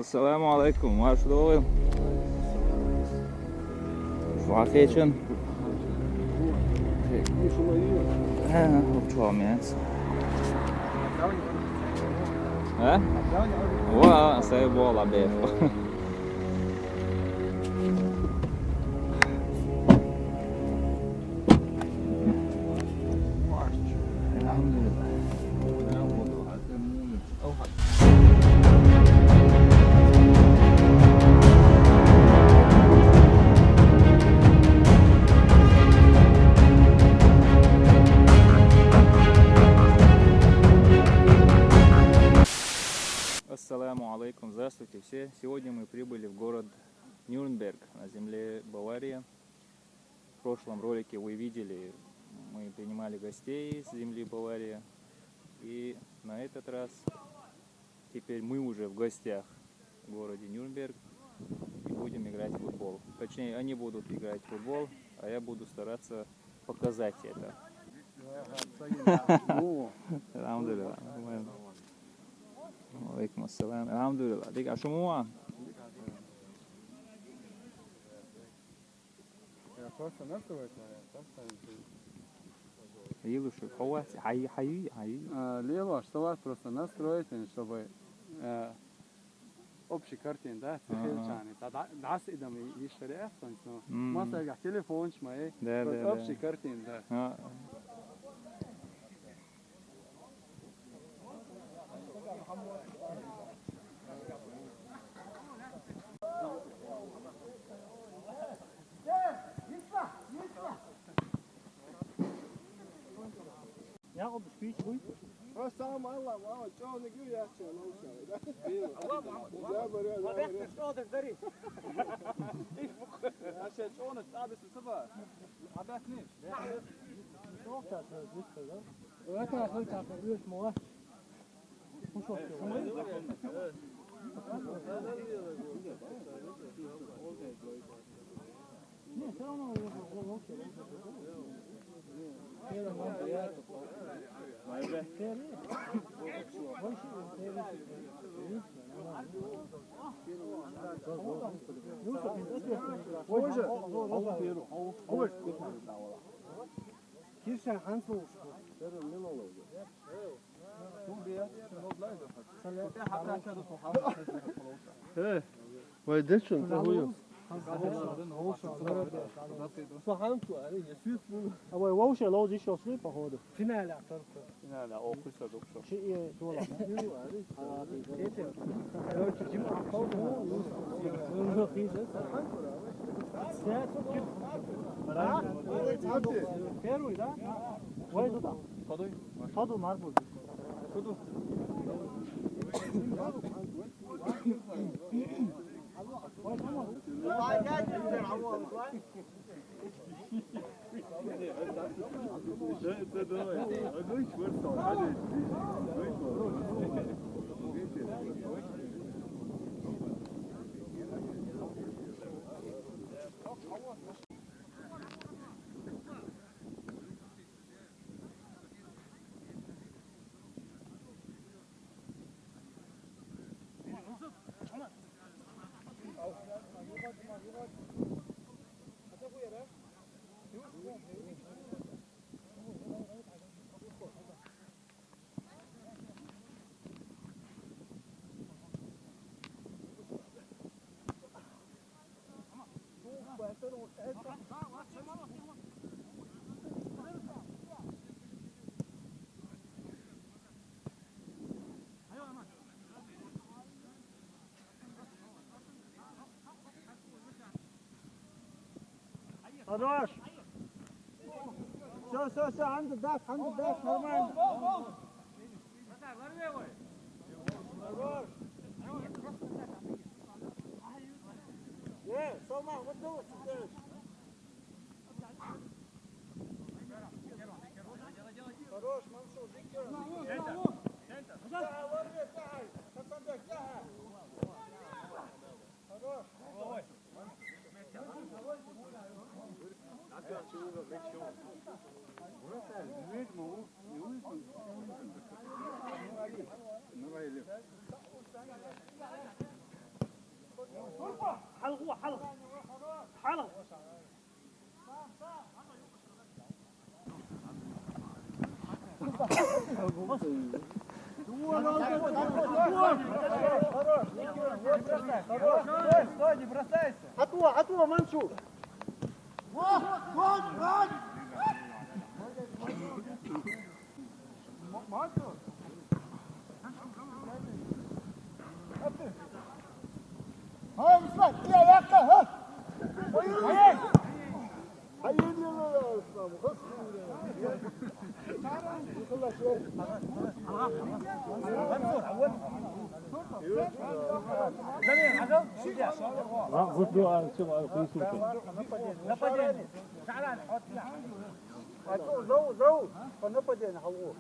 Assalamu alaikum, waar is het Waar eet je? Op 12 minuten. Hè? Wow, c'est bon la bête. Ассаламу алейкум, здравствуйте все. Сегодня мы прибыли в город Нюрнберг на земле Баварии. В прошлом ролике вы видели, мы принимали гостей с земли Баварии. И на этот раз теперь мы уже в гостях в городе Нюрнберг и будем играть в футбол. Точнее, они будут играть в футбол, а я буду стараться показать это. Alaikum assalam. Alhamdulillah. Diga shumua. Илуши, хавати, хай. Лево, что вас просто настроите, чтобы общий картин, да, цехельчани. Дас идем и шереф, но масса телефон шмай, общий картин, да. Ja, op de speech, goed. First time I like, wow, John, the good action, Wat echt een schade, sorry. عشان شلون تلابس الصبح عبتني Toch dat is goed, hè? We gaan goed aan de uur mooi. Hoe zo? Nee, zo nou weer ook. Maar je bent Kirchen Hanshof. Wat is dit schon? Aber ich wollte los, ich schon slipper heute. Finale aktor. Finale, o kısa doktor. Şey dola. Первый, да? Ой, туда. Ходу марбул. Ходу. Хорош. Все, عنده داك نورمال. Yeah, so man, what do it? Хорош, Мансур, Стой, не бросайся. عطوة منصور هاي اسمع يا ياكا ها هاي هاي يلا يا اسلام خش يخلص زو فنبدأ نحوه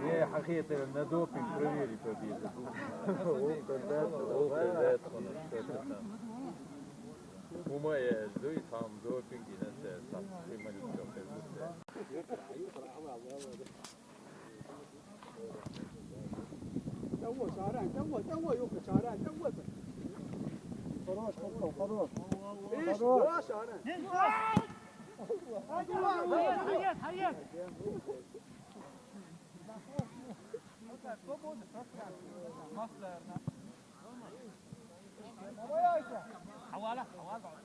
Не, хахеты на допинг проверить победу. Умая, дуй там допинг и на все, там снимали هو شعران هو يوقف شعران هو خلاص خلاص ايش خلاص شعران هيا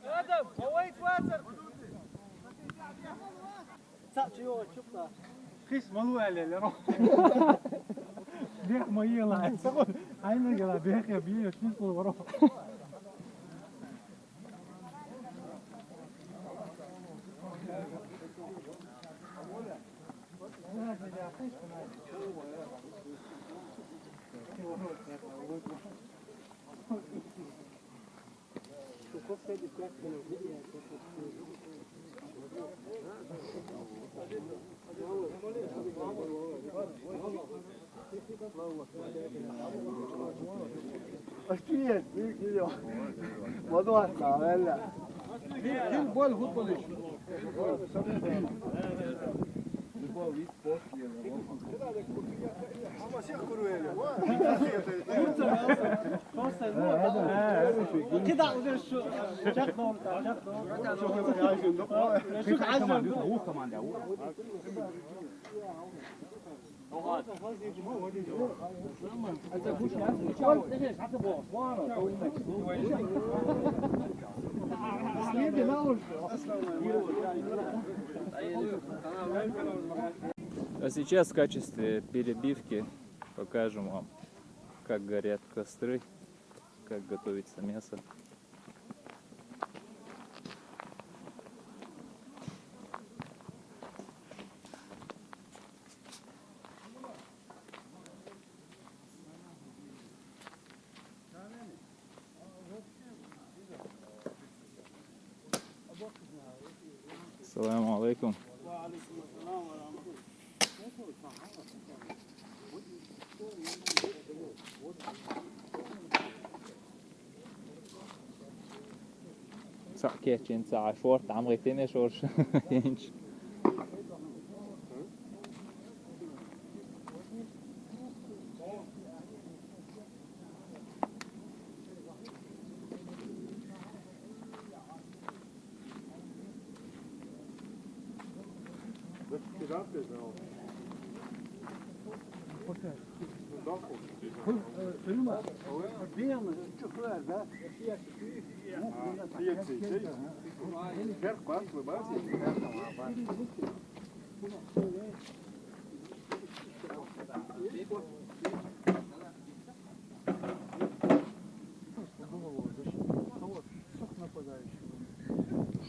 ادم هويت واسر ساتشيو شفته خيس ملو اللي روح بيخ ما يلا عين يلا بيخ يا بيه خيس ملو روح اشتريت فيديو موضوع صعب هلا كل بول فوتبول كده عاوزين شو شكلهم شوف عجل هو كمان ده А сейчас в качестве перебивки покажем вам, как горят костры, как готовится мясо. Ассаламу алейкум. Szakkércsén száll sort, ámré tényleg sors, nincs.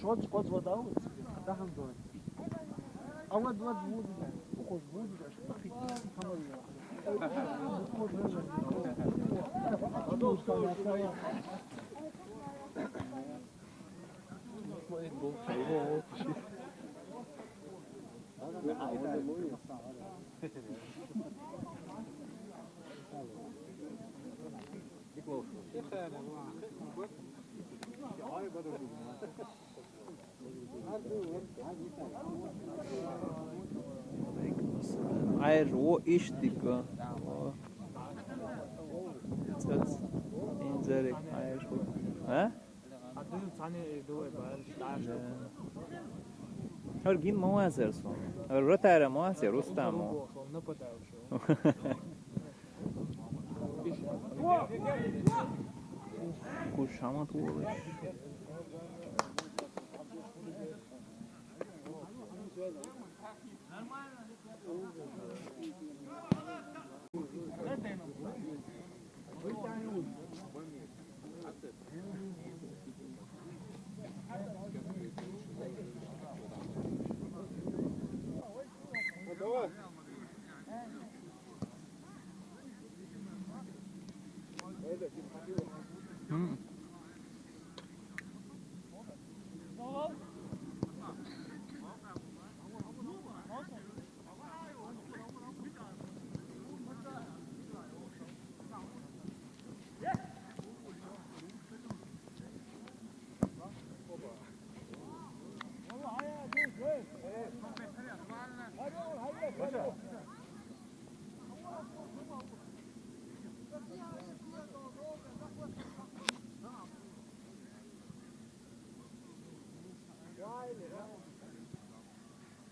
شوت قد وداوت ده هم دون اول ود بود وخذ بود شو في Aer o iştika. Jetzt inzerek aer. Ha? Hör gin موازر son. Hör rotara موازر ustamo. Kuşamat olur.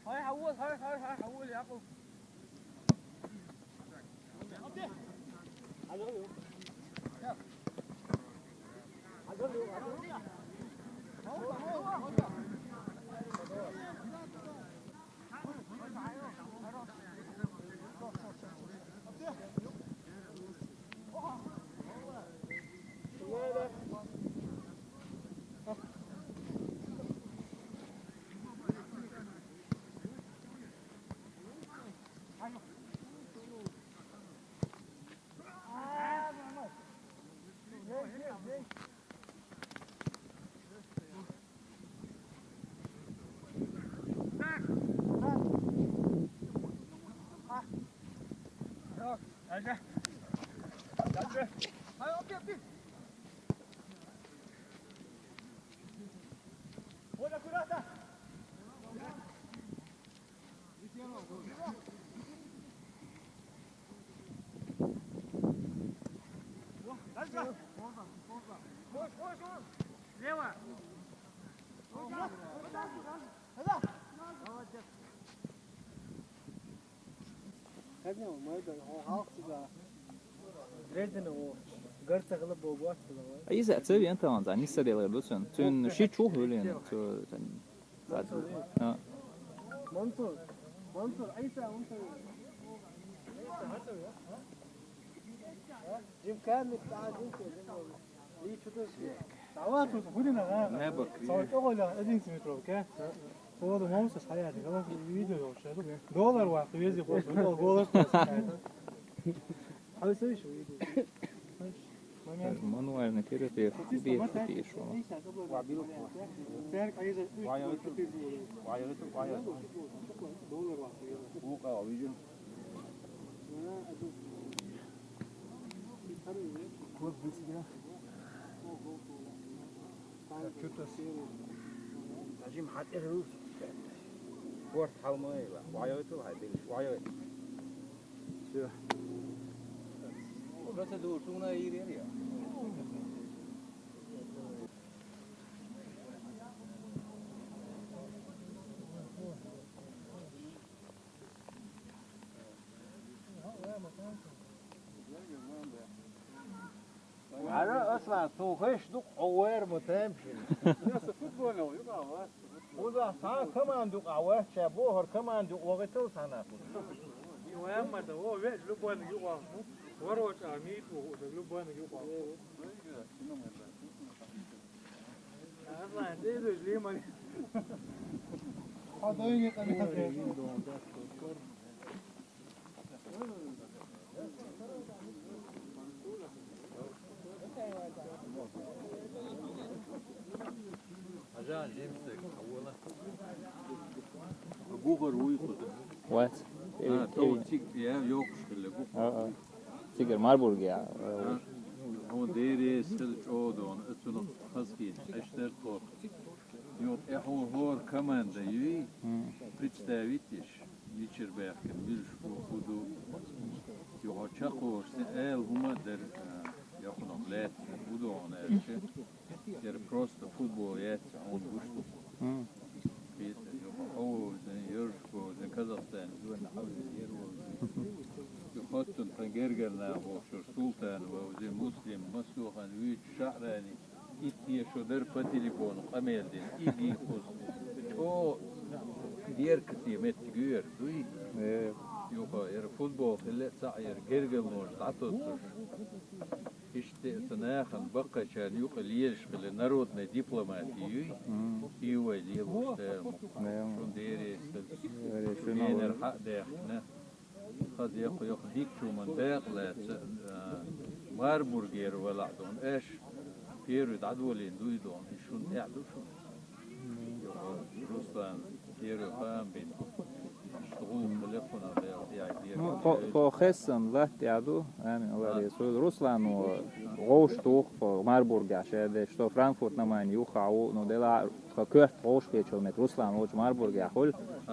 هاي حول هاي حول يا اخو أي زعت سوي أنت ما زعني سدي غير بسون تون شيء شو هو لين تو منصور اي ساعه وانت جيم كامل تعال ليه شو دعوات كلنا ما بكري صوت اول ادين سميترو كه هو ده موسى حياتي خلاص الفيديو ده وشاده دولار واقع يزي خلاص دولار هذا سوي شو فيديو manualne terapije bijeti šo. Ajim hat rus. Wort hau mai la. Wayo tu hai bil. Wayo. Sure. Burası doğuşuna iyi yer ya. على اصلا توخش دوق عوار متامشن ناس فوتبول لو يقع وذا صار كمان دوق عوار شابوهر كمان دوق وقتو سنه وياما ده هو ويش لبوان يقع وروش عميد ولبوان يقع أصلاً ده ليه ما هذا يقطع Ajan James'te kavula. Buğur uyku. What? Ha, to çık ya yok şöyle bu. Sigur Marburg ya. Ama değeri قودون اتنو خسكين اشتر طور يوم احو هور كمان دا يوي представитиш يشر باكن ملش خودو يو تشاقور سئل هما در يقولون لات خودون اشي ير بروست فوتبول يات عون بوشتو بيت يو زين يرشكو زين كازاخستان زين حاول يرو يخطن تنجرجرنا وشر سلطان وزين مسلم مسلوخان ويت شعراني إتي شو در بتليفون قميل دين إيدي خوز شو دير كتير متجور دوي يوكا ير فوتبول خلت سعير جرجل نور تعطوش إشتى تناخن بقى شان يوكا ليش خل نرودنا دبلوماتي يو ليه مستر شو ديري شنو الحق ده نه خد ياخو ديك شو من باقلة ماربورجر ولا دون إيش بيرو عدولين دويدون شون يعدو شو روسلان بيرو قام بين اشتغل ملفنا Ko Hessen lehti jadu, ali su Ruslanu Rostoch för Marburga, det står Frankfurt när man juha och no dela ska kört Rostoch med Russland och Marburga håll.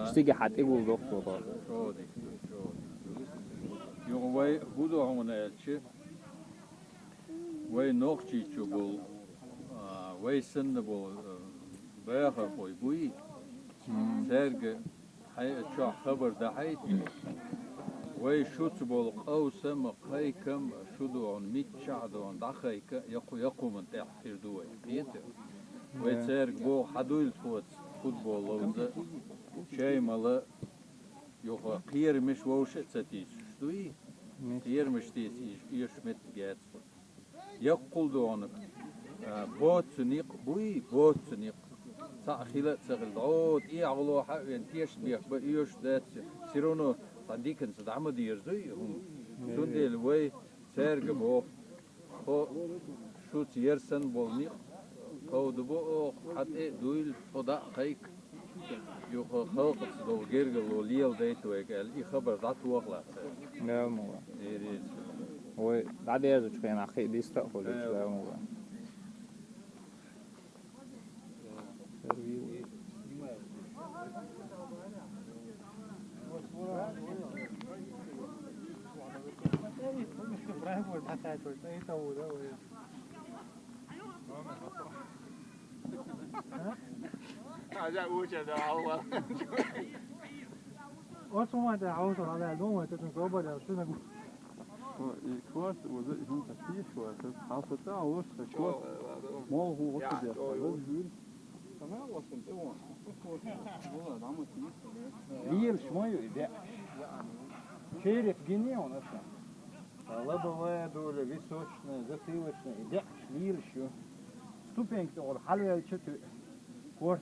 Stiga hat igul dock så. Jo way hudo hon elchi. Way nochchi chubul. Way sendable باخر boy boy. Serge hay cha خبر ده حيت وي شوتبول قوسم قيكم شدون ميت شعدون دخيك يقو من تحفير دوي بيتر وي تسرق بو حدول فوتبول لوزا شاي مالا يوخا قير مش ووش تساتيش شدوي قير مش تيس يش مت جات يقول دونك بوتسنيق بوي بوتسنيق ساخيلة تسغل دعوت اي عغلو حقين تيش بيخ بيوش دات سيرونو صديقن صدعمو ديرزوي هم شون دي الوي سارق بوخ خو شو تيرسن بولنيق خو دبو حتى دويل خدا خيك يو خلق دو جيرجل وليل ديتو قال اي خبر ذات وغلا لا مو ايريز هو بعد يرجع كان اخي دي استقبل لا مو Åtsommeren der aften har været nogen, der kan gå på der, så er god. I kvart var det hun der tirsdag, så har så der også der kvart. Mål hun også der. Så der var sådan det var. Så får det der må sige. Лир шмою иде. Череп генеон это. Лобовая доля, височная, затылочная. Иде лир еще. Ступеньки or halya çatı. Kort.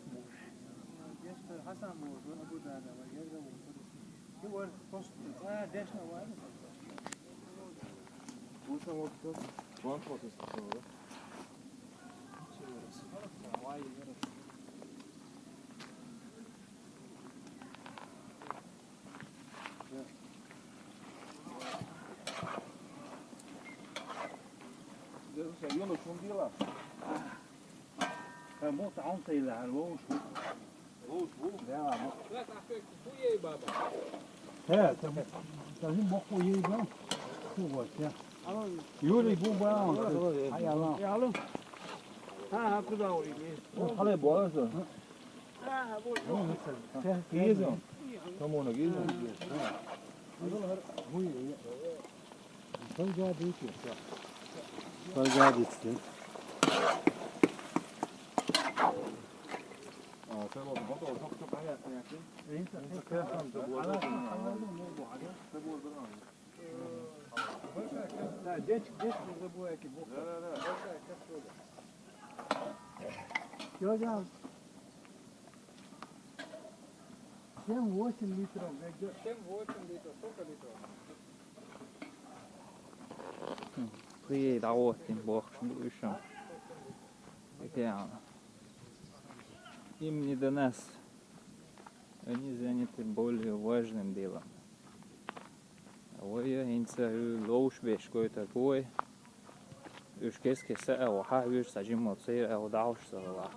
Hasan bu, Abu Dada var, yerde bu. Bu var, post, deşne var. Bu tam orta. Kuant proses sonra. يلا شو نديرها؟ موت عنصي العروش ها لازم بقوا يبقى هو يا يوري بوبا هيا الله Ya alın. Ha, bu da oluyor. 할래 뭐 하셨어? Ha, bu. 기계죠. 저모는 기계죠. Solca değişiyor. Solca değişti. 저거 뭐도 촉촉하게 하세요. Geç burada bu ekip. Hocam. Sen 8 litre. Sen 8 litre. Сколько литров? При даотим бохшим ушам. Океан. Им не до нас. Они заняты более важным делом. Ой, инца лоушбеш какой такой. Üşkes kese o havir sajim motsir o dağış sağla.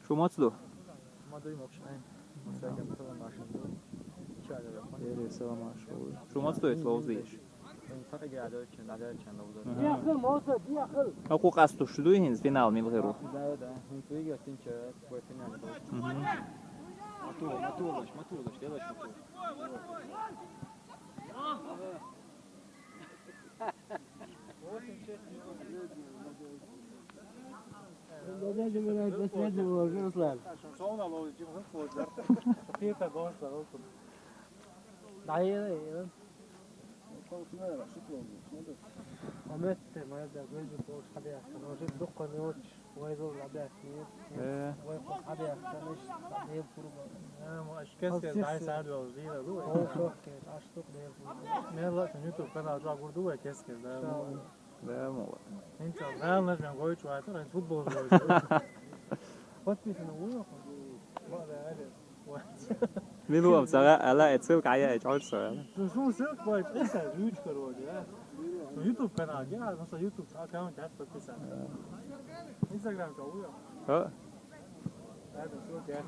Şu maç da. Yeri selam aşağı. Şu maç da etwa uzayış. Ako qasto shdu hins final mil hero. Minimum sana ala etsil kaya çok sonra. YouTube kanal ya, nasıl YouTube account hep bakıyorsun. Instagram da oluyor. Ha. Hadi çok ya.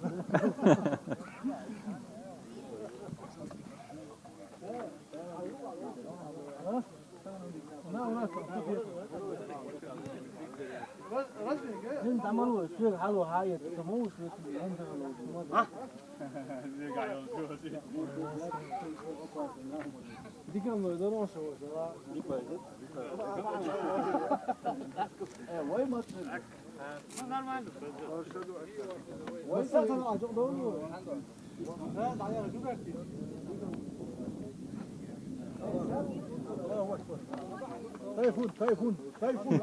انت عملوا الشيخ حلو هاي تموت انت دي كان ده روشه وين ما نورمال وصلت انا اجو دور لا تعالى شو قلتي تايفون تايفون تايفون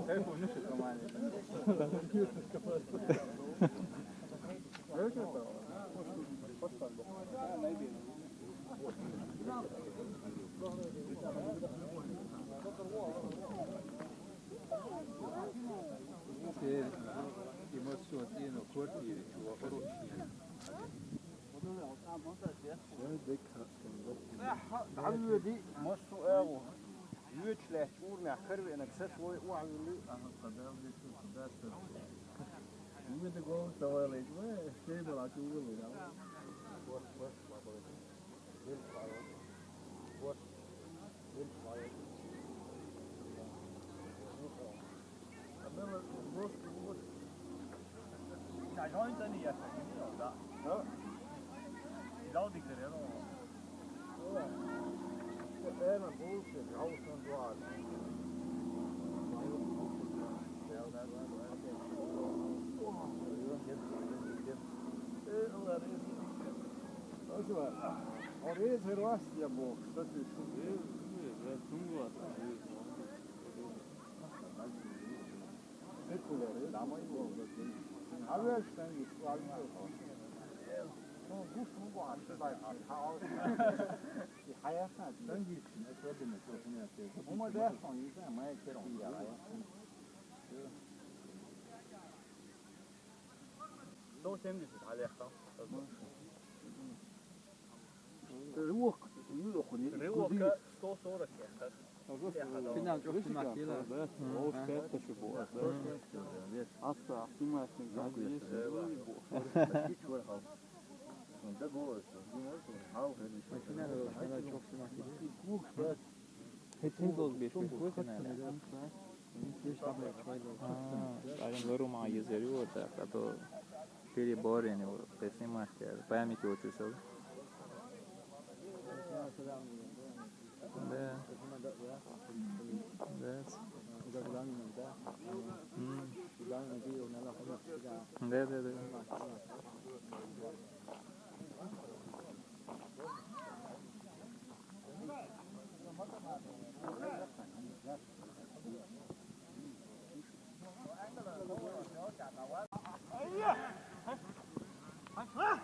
تايفون نشط كمان Alle die moest zo erg. Huurt slecht, oer naar Gerwe en ik zet voor oer aan jullie. Je moet er gewoon zo wel eens, stevig laten willen. Ja, joint er niet echt. Ja. Dat die er helemaal. Ja, maar bullshit, alles van waar. Oraya tervas ya bu. Kısa Circulare, da mai mult. Avea ștangi, alma. Nu, nu poate să dai așa. Hai așa, ștangi, ne trebuie să punem asta. Nu mă dea să nu zic, mai e chiar un iar aia. Două semne să ale asta. Ruok, nu locuni. Ruok, sto soră chiar. Final çok makine. O şkafta şu bu. Asla aklıma ettim. Hiç var hal. Da bu. Makine çok makine. Hepsini doz 5 Ставим Лерума езерю, так, а то переборен его, поснимашки, памяти учился. Да. Да. Да.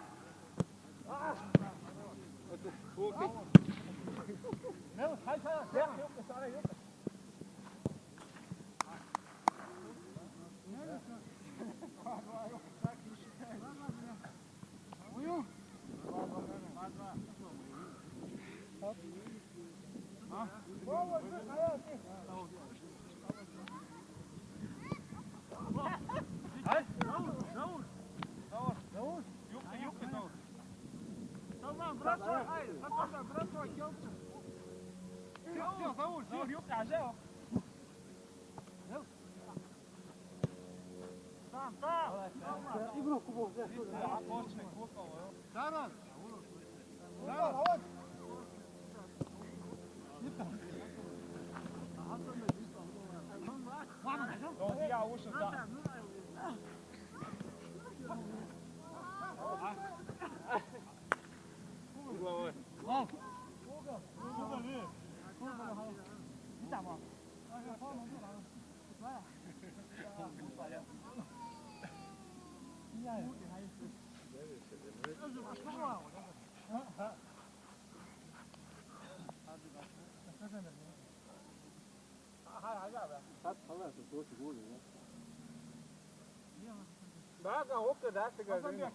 Baga hocă de asta găsim.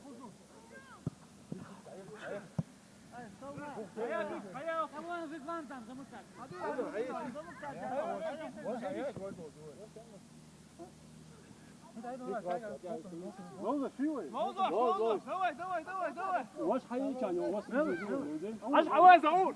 Hayır, kamuoyu fikrantan zamıklar. Hadi. Волга, фиуй. Volga, давай. واش حيجي كان واش Aç havaya savur.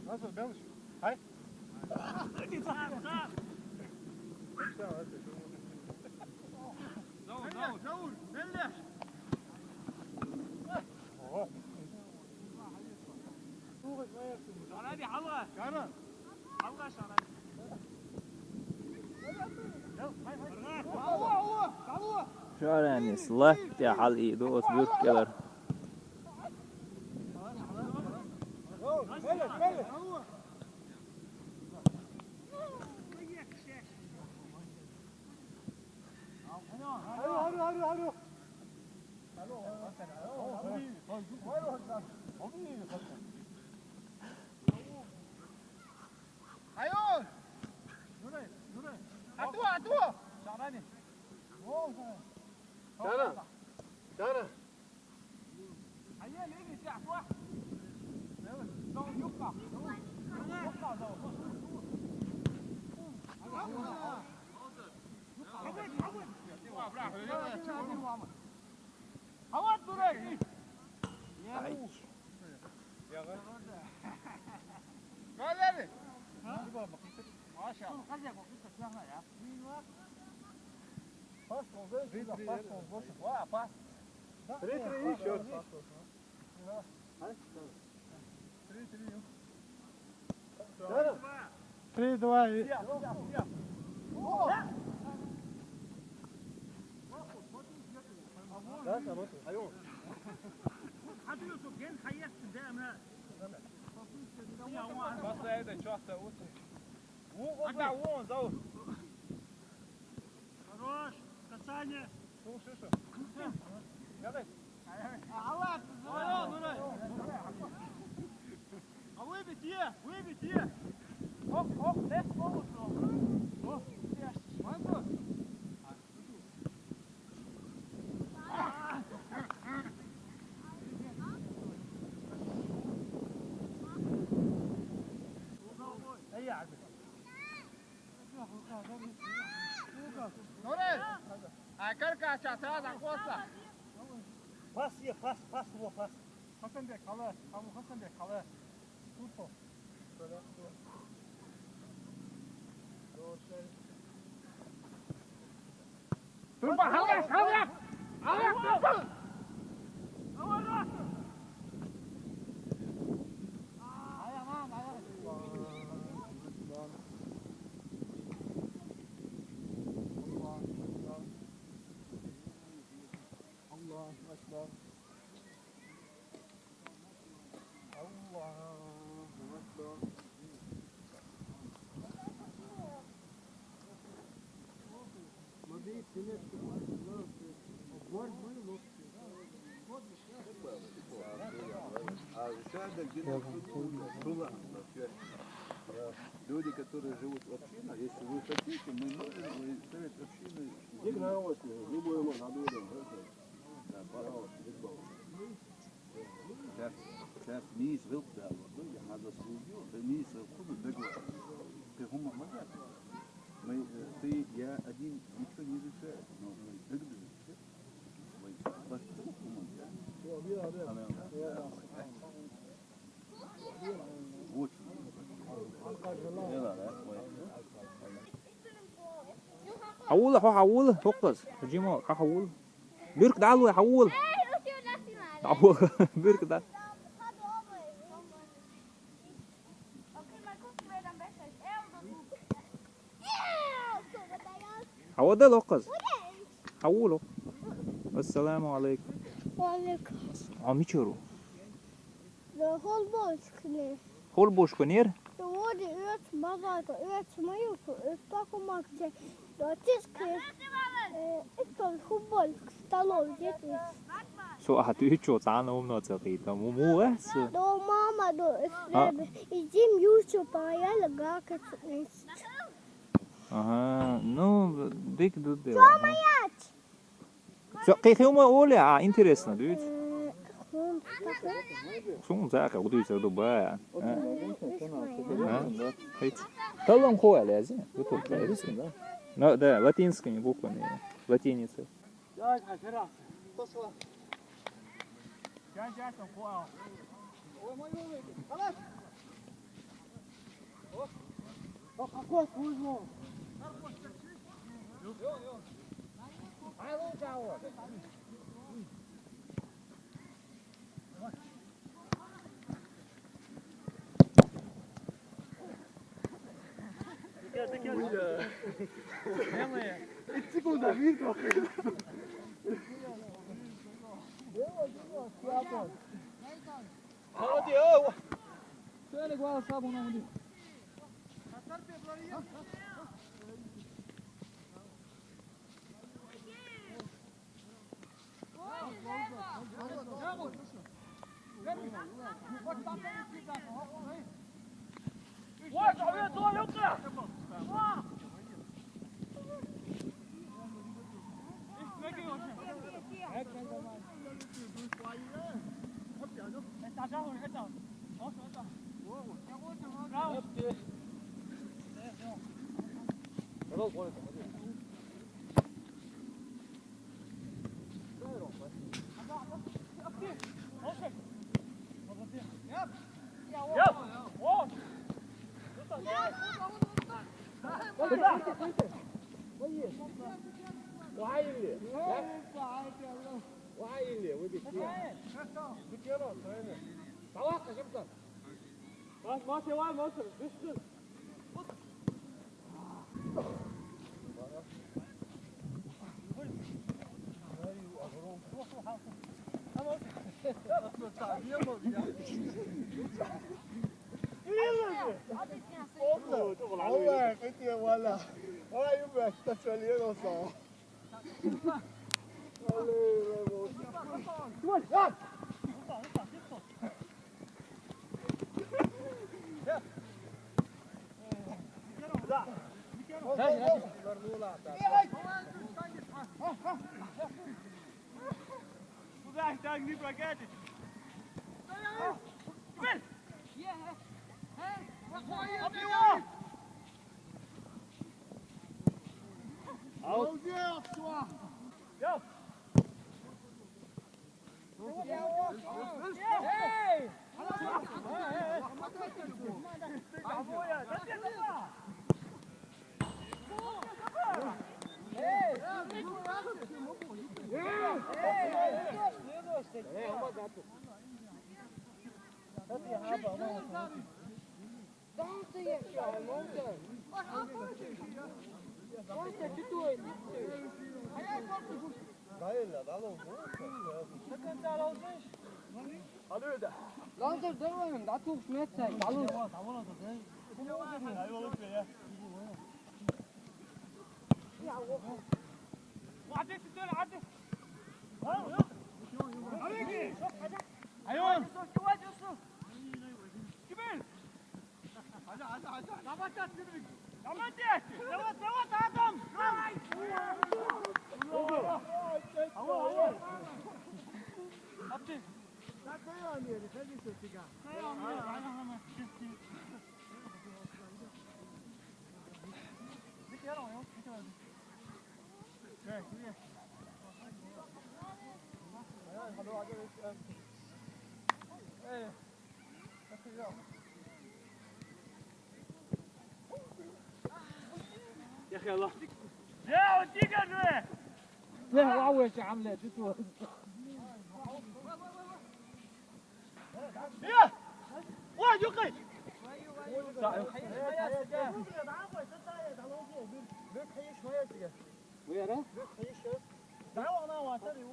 Nasıl Belış? Hay. Şöyle slap ya hal iyi dost bürkeler. Три, два, и... Хорош, касание. А выбить, выбить! Оп, оп, не полностью. О, Манко. Pas ye, pas, bu pas. Hasanbek halı, Abu Hasanbek halı. Turpo. Böyle. Turpo halı, halı. Halı, turpo. Halı. Ayağım, ayağım. Allah Ekber. Allahu Ekber. А жада где-то была. Люди, которые живут в общине, если вы хотите, мы можем ставить общины. Сейчас низ wil daar worden, je gaat dat sowieso. De низ goed договор. Ты хума мазак. Мы, ты, я один ничего не решаю, но мы договоримся. Мы поступим, очень. حول حول فوقس جيمو حول بيرك دعوة حول دعوة بيرك ده حول ده لوقس حوله السلام عليكم وعليكم عم يشرو De hållbarhetsklär. Hållbordsgener? Då var det ötmazat och ötmajor på ötbakomakte. Då tyskler ett fotboll stallov jättes. So ahatu hicho tsana umno tsaqita mumuas. Då mamma då i gym YouTube på jag lägger Aha, no, dik du de. Mamma! So qeykhuma ola интересно, dude. Hon Sun zaqa udu do ba. Да. Hit. Талам хоя лази. Вот тут русский. Ну да, латинскими буквами. Латиница. Ja, Herr. Tosla. Gel gel sen koy al. Halas. Bak kakos buzmo. Секунда, видно. Hadi ya. Şöyle koyalım sabunu onu. والله كنت ولا يبقى تسوليه صح Langsam durun, da tut mir Zeit. Hallo. يا وديك انا لا وعوش عامله تسوى يا واحد يقي ويا تعالوا انا واتري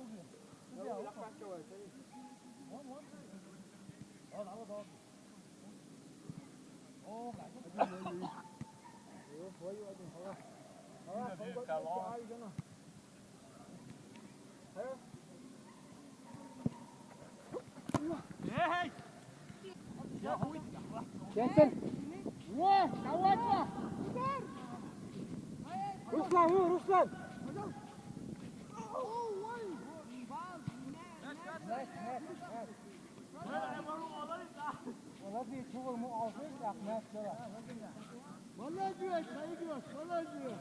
Ruslan vur Ruslan. Vallahi diyor, sayı diyor, vallahi diyor.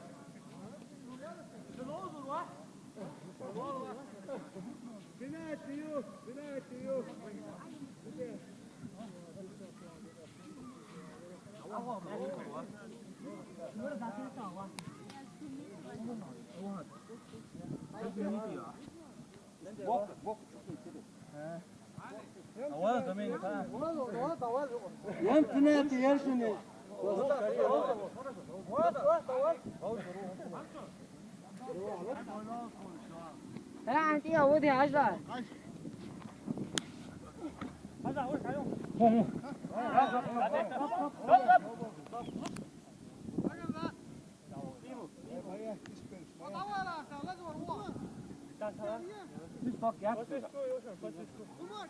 Bina diyor, bina diyor. يمكن يرسني لا عندي ودي عجلة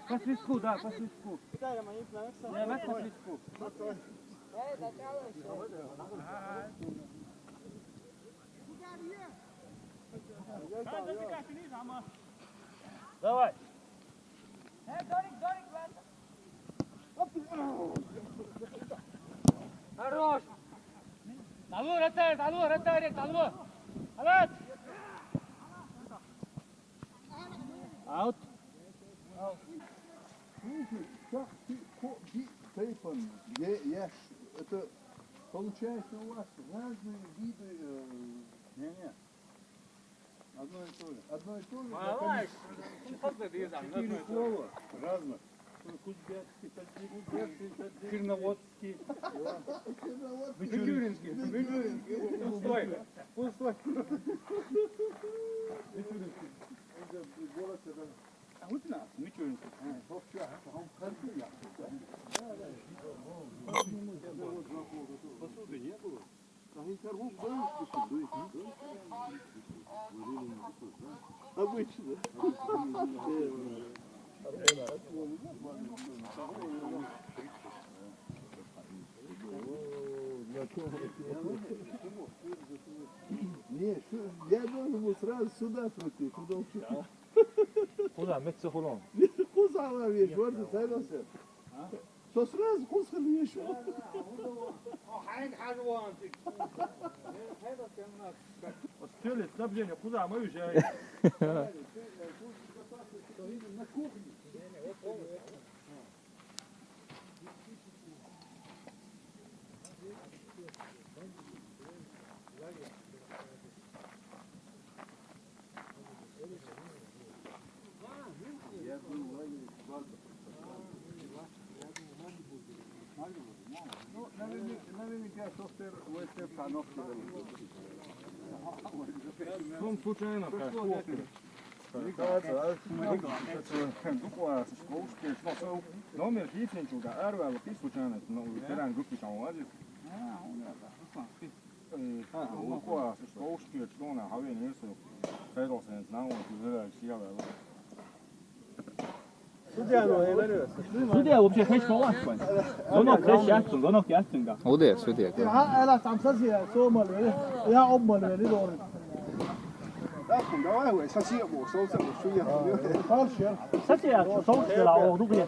По свистку, да, по свистку. Не, по свистку. Давай. хорош تعالوا رتاير تعالوا رتاير تعالوا خلاص Out. Это получается у вас разные виды. Не. Одно и то же. Одно и то же. Четыре слова разных. Кузбецкий, таджикский, Черноводский, Мичуринский. Пустой. Мичуринский. Голос это. А вот нас, Мичуринский. Посуды не было. Обычно. Не, я должен был сразу сюда крутить, куда он чуть-чуть. Куда? Мексе Холон. Кузова вещь, вот и целился. Что сразу кузова вещь. Стелит снабжение. Куда? Мы уезжаем. На кухне. Наверняка софтвер Сум случайно. Номер Хитничуга, Арвела, ти случайно, терен групи там влади. Лукоя, Школшки, Члона, Хавен, Ирсу, Федосен, знamo, Тюзера, Сијаве. Судья вообще хоть поласковый. Гонок ястынга. Оде, судья. Ela samsasiya Somali, ya Omali ni doğru. Sassiya soğukla o du ya.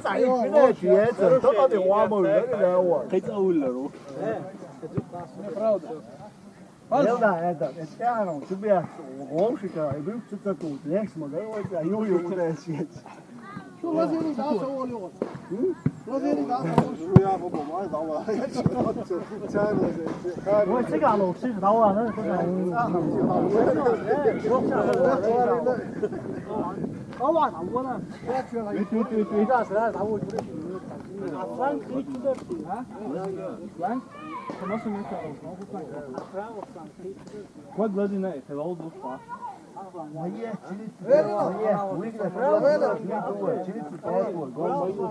Sai bir de diye to da wa mo ne da wa. Kai tsawulla ro. Это ну, тебе гонщика, и был что-то тут, лекс модель, а ю свет. Что лазери да соволиот? Лазери да соволиот. Я бабу май дала. Ой, цыган 혹시 나와는 아와 나오나. 왜 자스라 나오고 그래. 아프랑 크리스토스, 아? 랑? Quanto lá de né? Você vai ao do spa. Моє, чилиці, моє, вигля, правила, чилиці, паспорт, гол,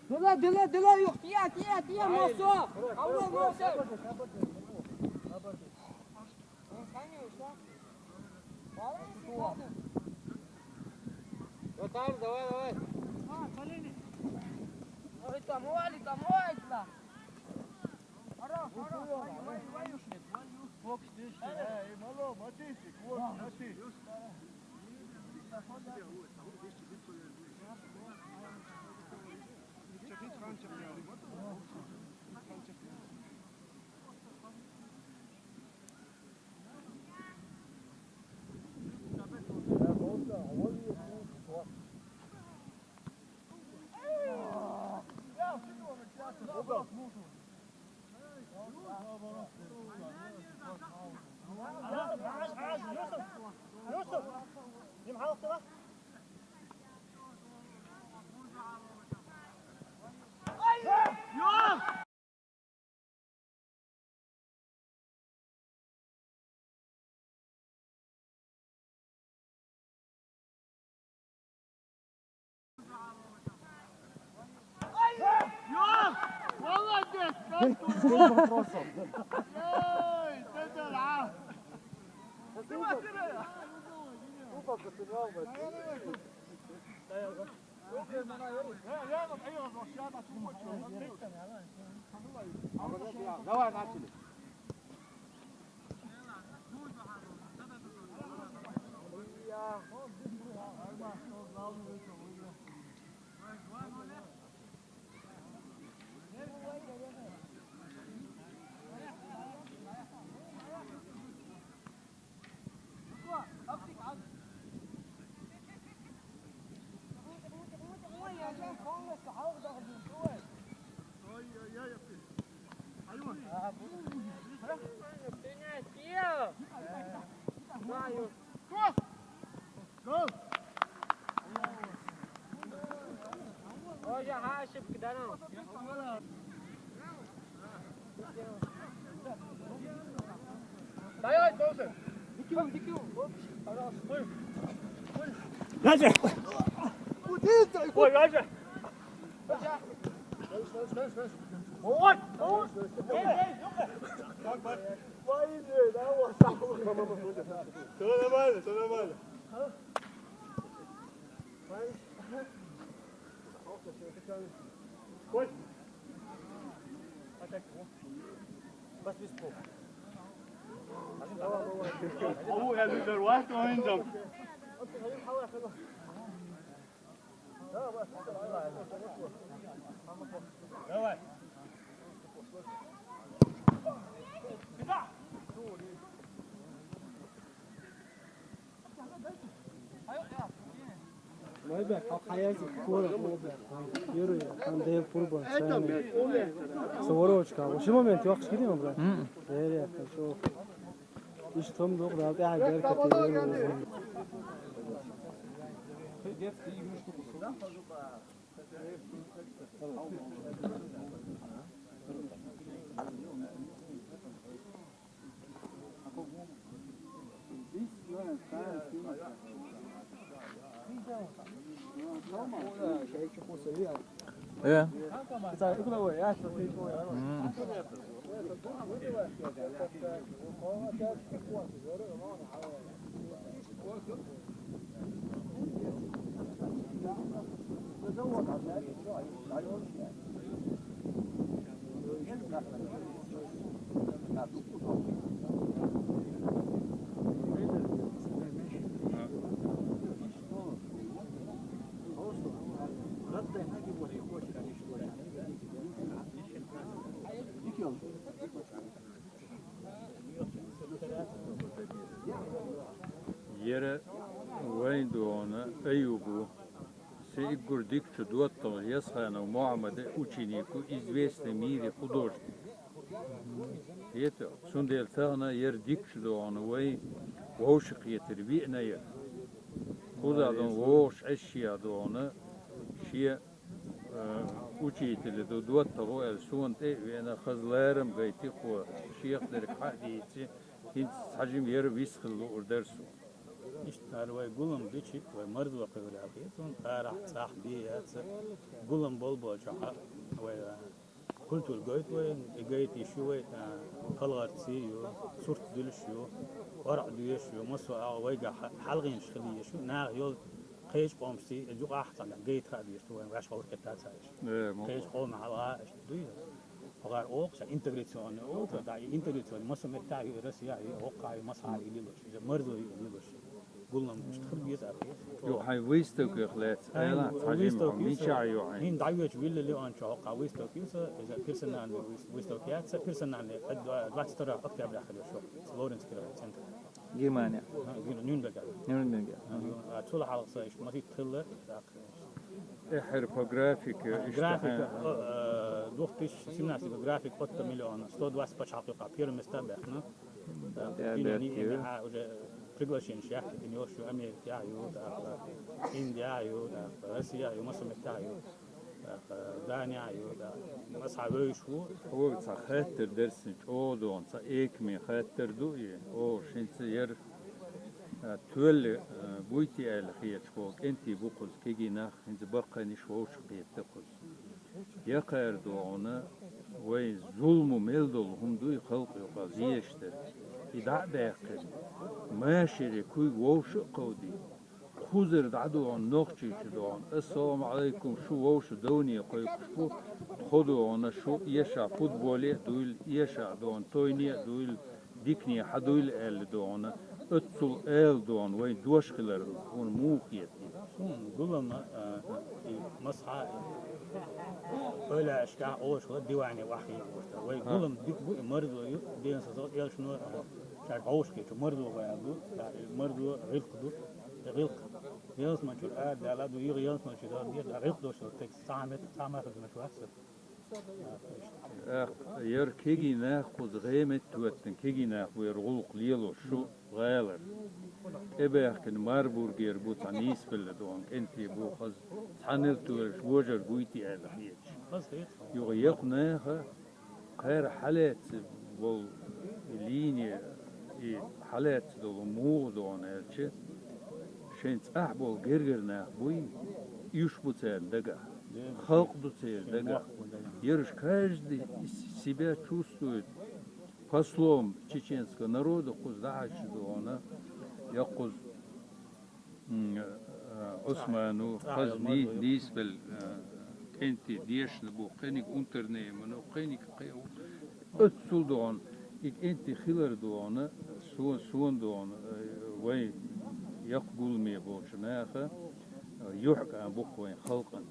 Dikkat. Dila yok. Tiya, moso. Allah moso. Давай. Там, да. يوسف دي معاه اختها Давай, начали. Hoje racha porque dá não. Daí, Dozer. Dikkat. راجع راجع هو يا لوزر واحد وين جنب давай Maybe how high is it? Yürü ya. Ben de kurban. Soğuruşka. O şu moment yok gidiyor mu bro? Evet, şu. İş tam yok da bir haber katıyor. Yeah. Yere Vaydon'a Eyüp'ü Игорь Дикчу Дуаттал Ясхана Мухаммад ученику известный в мире художник. Это Сундел Тагна Ер Дикчу Дуан Уэй Вошик Етерби'на Ер. Куда Дон Вош Ашия Дуана Шия учитель Дуаттал Эльсуан Вена Хазларам Гайти Хо Шиях Дерк Хадиити Инт Хажим Ер Висхл Урдерсу. اشتغل ويقولن بيشي ومرض وقبل عقيتون قارع صاح بيات قولن بولبو شحا وكنت الجويت وجيت يشوي كلغت سيو صورت دلشيو ورع ديشيو مسوا ويجا حلقين شخلي شو ناغ يول قيش قومسي الجوق أحسن جيت هذا يشتوي وعش فور كتات هايش قيش قوم على دوي وغير أوقش إنتجريشن أوقش دا إنتجريشن مسوا متاعي رسيا أوقع مسحة يليلوش إذا مرضو يليلوش قلنا مشتخل بيت أخي. يو هاي ويستوك يخلات. أيلا تحجم ميشا يو هاي. هين دعوة ويل اللي أنشأ قا ويستوك يوسا إذا بيرسون عن ويستوكيات بيرسون عن دلوقتي ترى أكتر قبل آخر شو لورنس كده سنتر. Германия. نيونبرغ. Нюрнберг. طول حلقة إيش ما في تخلر. إحر جرافيك. جرافيك دوختش سمعت جرافيك 8 مليون 120 حقيقة بيرم استبحنا. Приглашение шахт, Нью-Йорк, Америка, Индия, Россия, Мосово, Дания, Масхавы, шо. هو خاطر درسني أودون إيكمي خاطر دوي أو شنت ير تول بويتي على خير شوك أنتي بقول كيجي ناخ إنت بقى نشوش قيت تقول يا قير دوعنا وين ظلم ملدل هم دوي خلق يقازيشتر إذا داخل ماشي كوي ووش قودي خوزر دعدو عن نقشي شدوان السلام عليكم شو ووش دوني قوي شو خدو عن شو يشع فوتبولي دويل يشع دوان تويني دويل ديكني حدويل آل دوان اتسل آل دوان وين دوش خلر هون موخيتي قولنا مصحى ولا أشكال أول شغل ديواني واحد ويقولهم ديك بو مرضو دين صوت يال شنو شايف عوش كي مرضو ويعدو مرضو غلق يالس ما شو لا دو يالس ما شو ده غلق دوش تك سامت في المشوار ير كيجي ناخذ غيمة توتن كيجي ناخذ يرغلق ليلو شو غالر إبه كن ماربورغ يربط عنيس بالدوان أنتي بو خز حنلتو شوجر بويتي على خيش يغيق ناخذ غير حالات بول ليني حالات دول موغ دوان هالشي شنت أحبول غير ناخذ بوي يشبطان دقا خلق دوتير دقا يرش каждый себя чувствует послом чеченского народа куздачи дуана يقول عثمانو خزني نيسبل انت ديش نبو قينك انترنيمن وقينك قيو اتسل دوان انت خلر دوان سون دوان وين يقبل مي بوشناخه يحكى عن بوخوين خلقا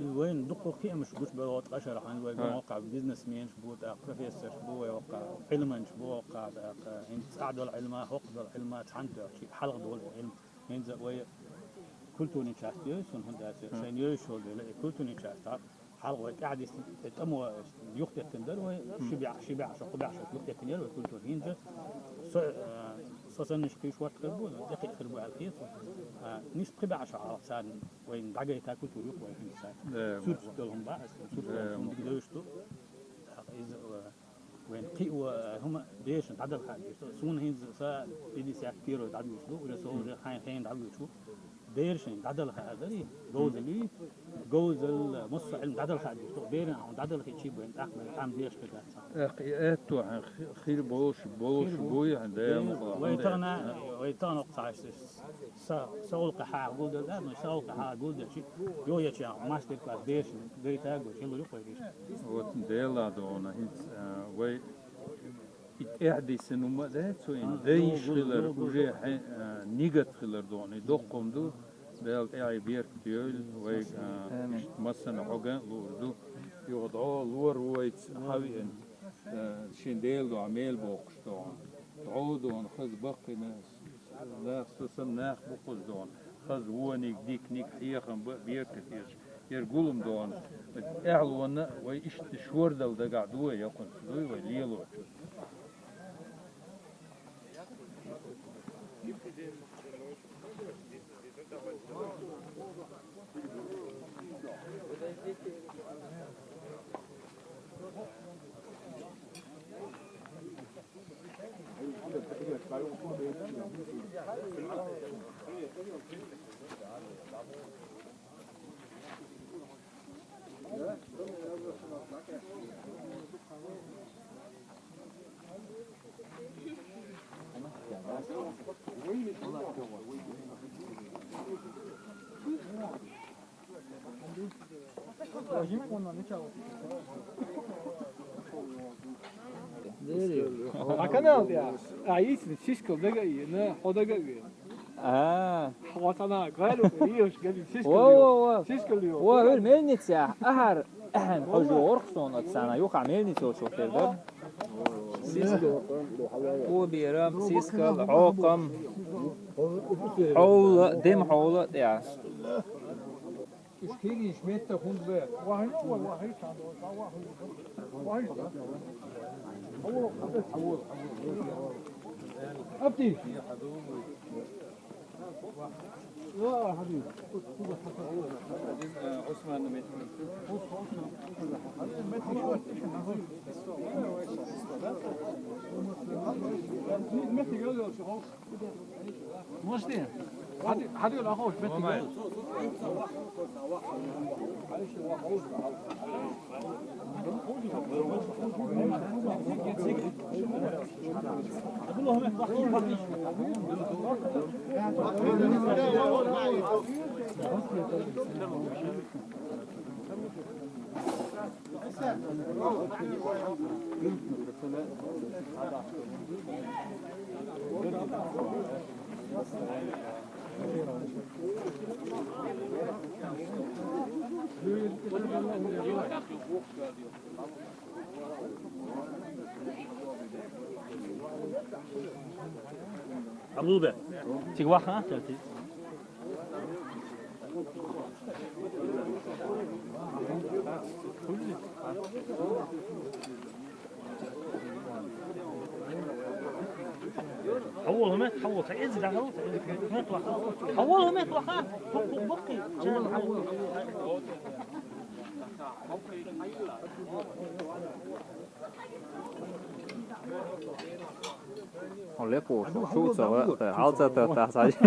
وين دقوا كي مش بوش بوقت قشر عن وين موقع بيزنس مان شبوت بروفيسور شبو وقع علما شبو وقع انت ساعدوا العلم وقت العلم تعنت حلق دول العلم ينزل وي كلتوني شاستيو سن هندا سينيو شو كلتوني شاست حلق قاعد يتموا يخت تندر وشبع شو قبع شو يخت تندر وكلتون ينزل صوصن نشكي شوات قربون دقيق خربوا على الخيط نيس قبع شعر سان وين دقي تاكل تروح وين سان سورت دولهم بقى سورت ديشتو وين قي وهم ديش تعدل خالد سون هين سا بدي ساعة كتير تعدل شو ولا سو خاين تعدل شو ديرشين تعدل خالد جوز المص علم تعدل خالد شو بيرن عن تعدل خي شيء وين أخمل عم ديش كده أتو خير بوش بوي عندهم ويتانا قصاش سأقول قحا أقول ده مش سأقول قحا أقول ده شيء يو يشي ماستر كلاس ديش ديتا أقول شيء اللي يقول ديش وتنديلا دونا هيت وي إعدي سنو ما ده سو إن ديش خلر وجه نيجت خلر دونا يدقهم دو ده أي بير كتير وي مثلا حاجة لوردو يوضعوا لور ويت حوي شين ديل دو عمل بوقش دونا تعودون خز بقي ناس لا سوسن ناخ بقول دون خز ونيك ديك نيك حيخم بيركت يرقولم دون اعلونا ويش تشور دل دقع دوي يقول دوي وليلو Kanal ya. Ayısın şişko da gayı ne hoda gayı. Havasana gayro yiyoruz gelin şişko. Şişko diyor. هو هو الميلنيتسا أهر حجور خصونا تسانا يوقع ميلنيتسا وشو تقدر هو بيرام سيسكل عوقم حول دم حول يا Ich kriege nicht mit der Hund weg. Vahit var vahit sandı. Vahit. Abdi. Ya hadi. عثمان Mette geliyor şu hoş. Nasıl diye? Hadi yola hoş Mette geliyor. أبو بكر تيجي واحد ها حولهم حول تعز ده حولهم اطلع بقي on lepo šuco, halca tā saģi.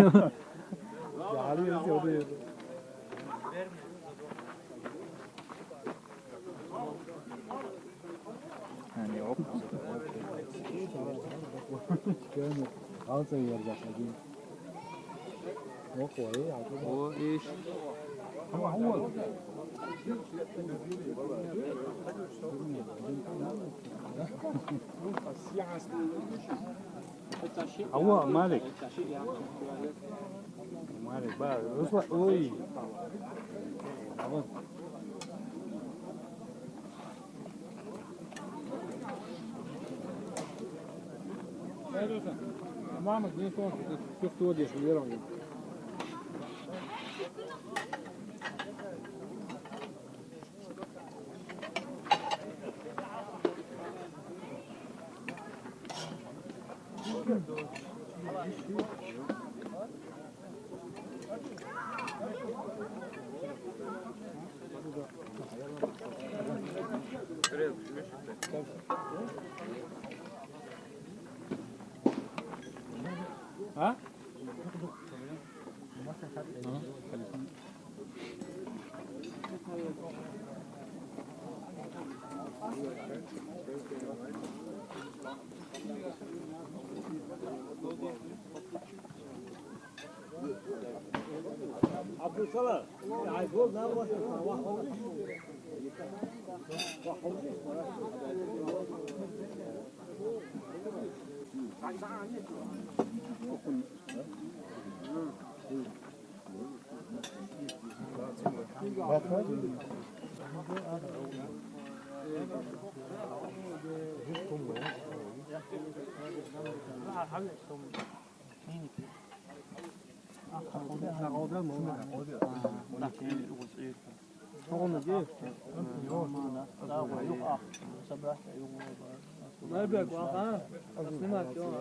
Yani yok. Halca yiyecek hadi. Yok o iyi hadi. O iş. هو مالك مالك بقى اصلح اوي Mama, gdje je to? Kako tu odješ, vjerujem ga. ها Abdülsalam. Ayfol ne var? ما يبيك واقع تسليمات يوم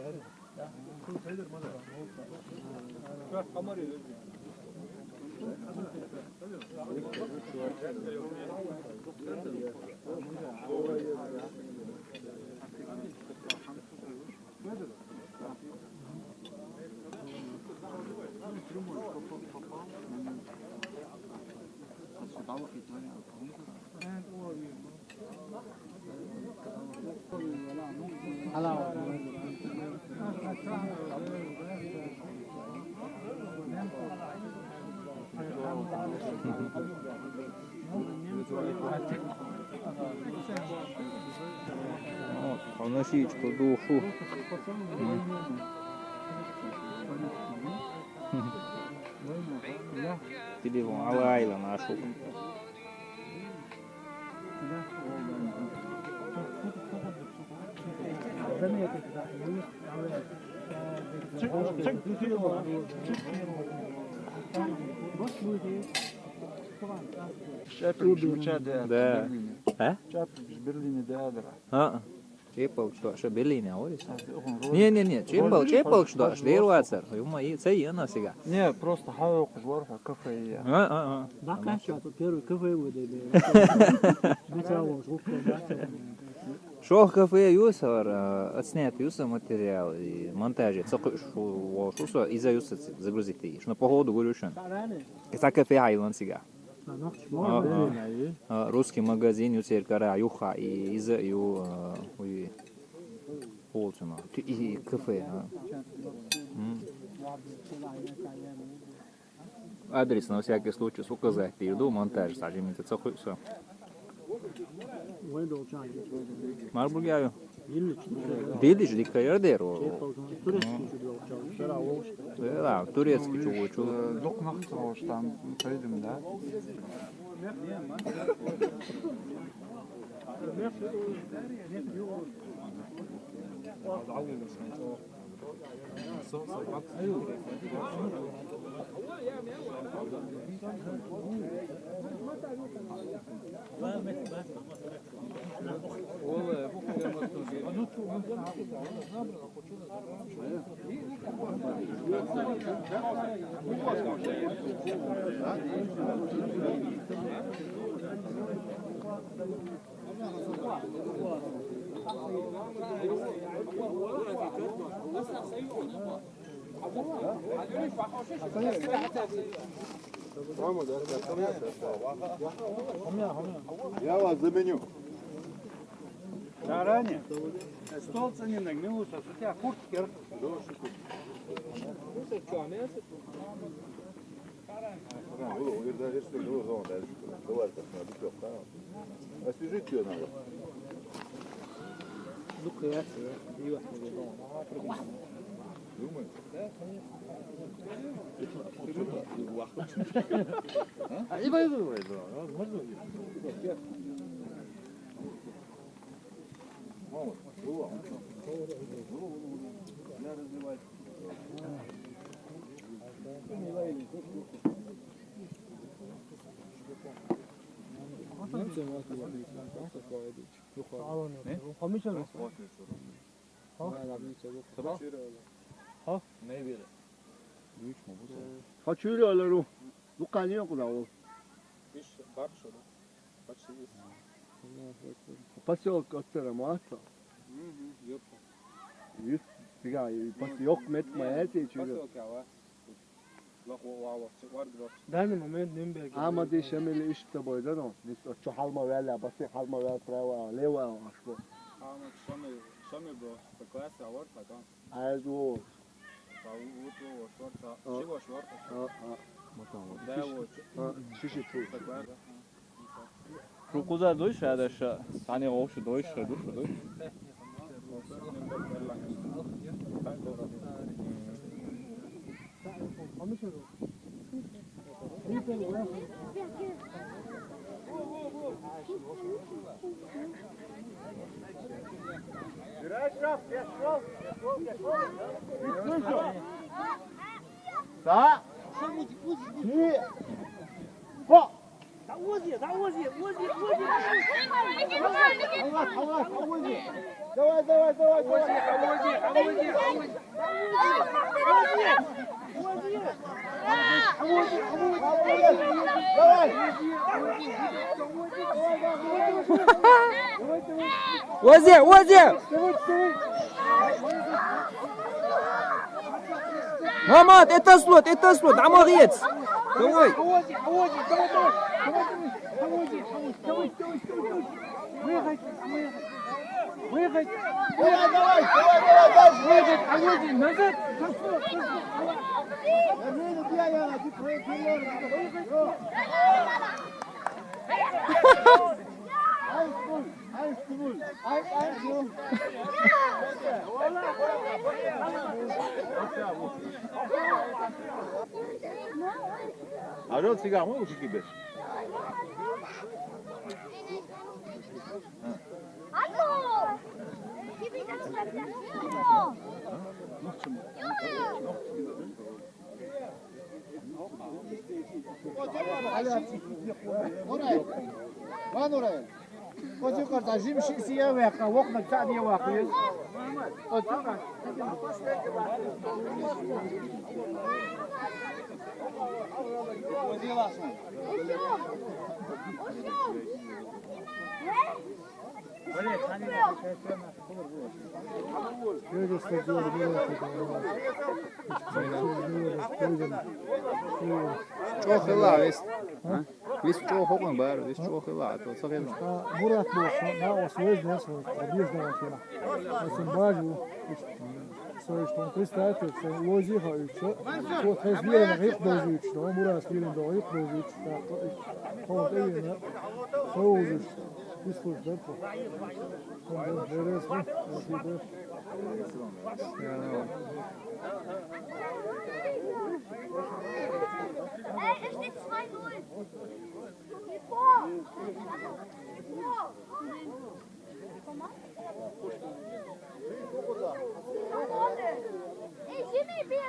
Поносичку душу. Телефон Алайла нашу. Да. А? Berlin'e değerli. А. Čepalks došu Berlīnē, Oris? Не, Čepalks došu, Dēlvācer. Jumā, це jedna sigā. Не, просто хавал кузворха, кафе. Да, конечно, тут первый кафе выдали. Šo kafē jūs var atstāt jūsu materiāli, montāži, šo izajūsat загрузите, что на погоду горючен. Это кафе Айланд сега. Русский магазин юцер кара юха и изаю полцена. И кафе. Адрес на всякий случай указать. Иду монтаж, сажим это цохуйся. Marburgaju. Dilić dikka yerdero. Da, turetski čuvuču. Dok nahtavaştan kaydım da. Я вас заменю. Заранее. Стол не нагнулся, у тебя куртки. Освежить ее надо. Kaçırıyorlar. Bu kanıyor kulağı. Поселок Костера Маста. Есть, сега, поселок Метмаэти чего. Ben de moment Nürnberg. Ama de şemeli işte boydan o. Biz o halma verla, bası halma ver prava, leva aşko. Also. Şişi çu. Куда дойш, а дальше тани ошу дойш, душу дойш. Sa? Шире. По. Да вози, да вози, вози, вози. Аллах, Аллах, вози. Давай, давай, давай. Вози, вози, вози, вози. Вози, вози! Мамат, это слот, аморец! Давай! Вози, вози, давай, давай. Вози, давай, давай, давай. Выгай, выгай. Давай, давай, давай, давай, дальше. Выгай, вози, назад. Arıyor sigara mı? Uçuk gibi. Hallo! Gib mir das Fenster. وين ورايا؟ وتقدر تعجب شيء سياوي وقت بتاع دي واقعي. Çok hıla vist. Vist çok hokun bar, vist çok hıla. To sa hıla. Murat Bosa, na osvojiti nešto, obježno kina. Da sam bažu, sve što pristajete, se ulozihajući, to tre svirana ripdozić, no mora sviran do ripdozić, tako i to tegina, to uzić, ispuš depo. Onda veres, ne, da ti deš. Es steht 2-0. Vor. Ey, Jimmy, bir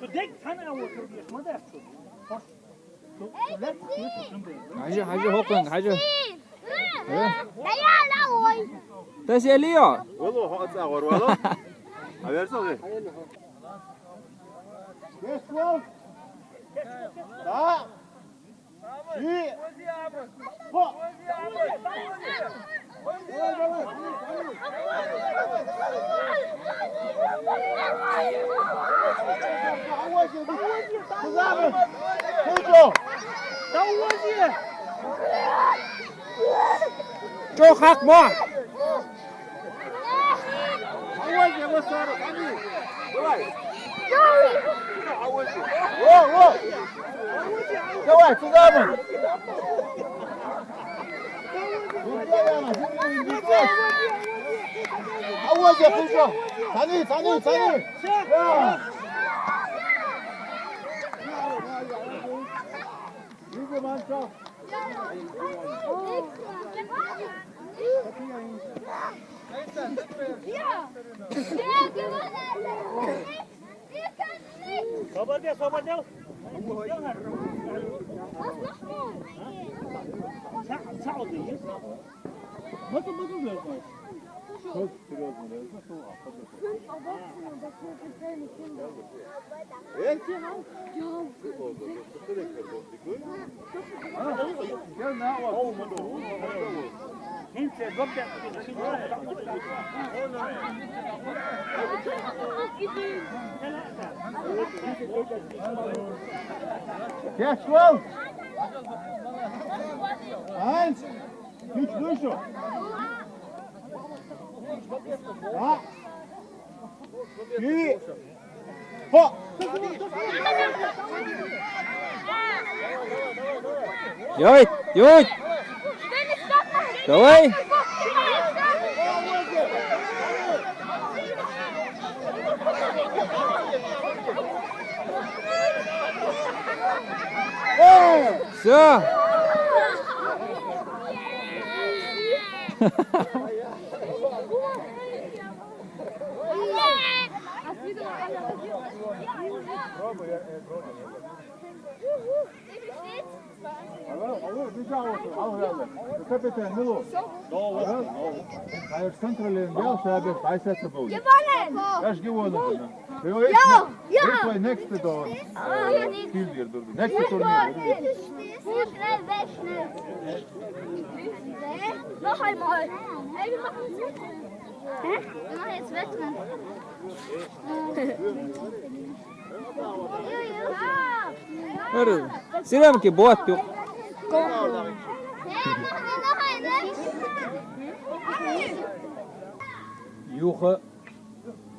Bedek sana oturuyor. Ne dersin? Hacı hokun, hacı. Dayan la oy. Tas geliyor. Valla hatta var valla. Habersene. Geç lan! Da! İyi! Ho! Zusammen! Foto! Çok hak mı? Во, во! Давай, zusammen! Авози, хорошо! Тяни, тяни, тяни! Види, манчо! Сободел, сободел. Саудиyiz. Bakın biraz. Çok серьезно, да? Geç lan! Eins! Güç duyuşu! Ha! İyi! Ho! Йой, йой. Давай. Все. Kapitein Milo. Hij is centraal in België, hij zet ze boven. Gewonnen! Dat is gewonnen. Ja! Ik play next to door. Kieldier door. Next to turnier. Schnell, weg, schnell. Noch einmal. Ey, wir machen jetzt Wetten. Hä? Wir machen jetzt Wetten. Hörru, Sirämki båt jo. يوخا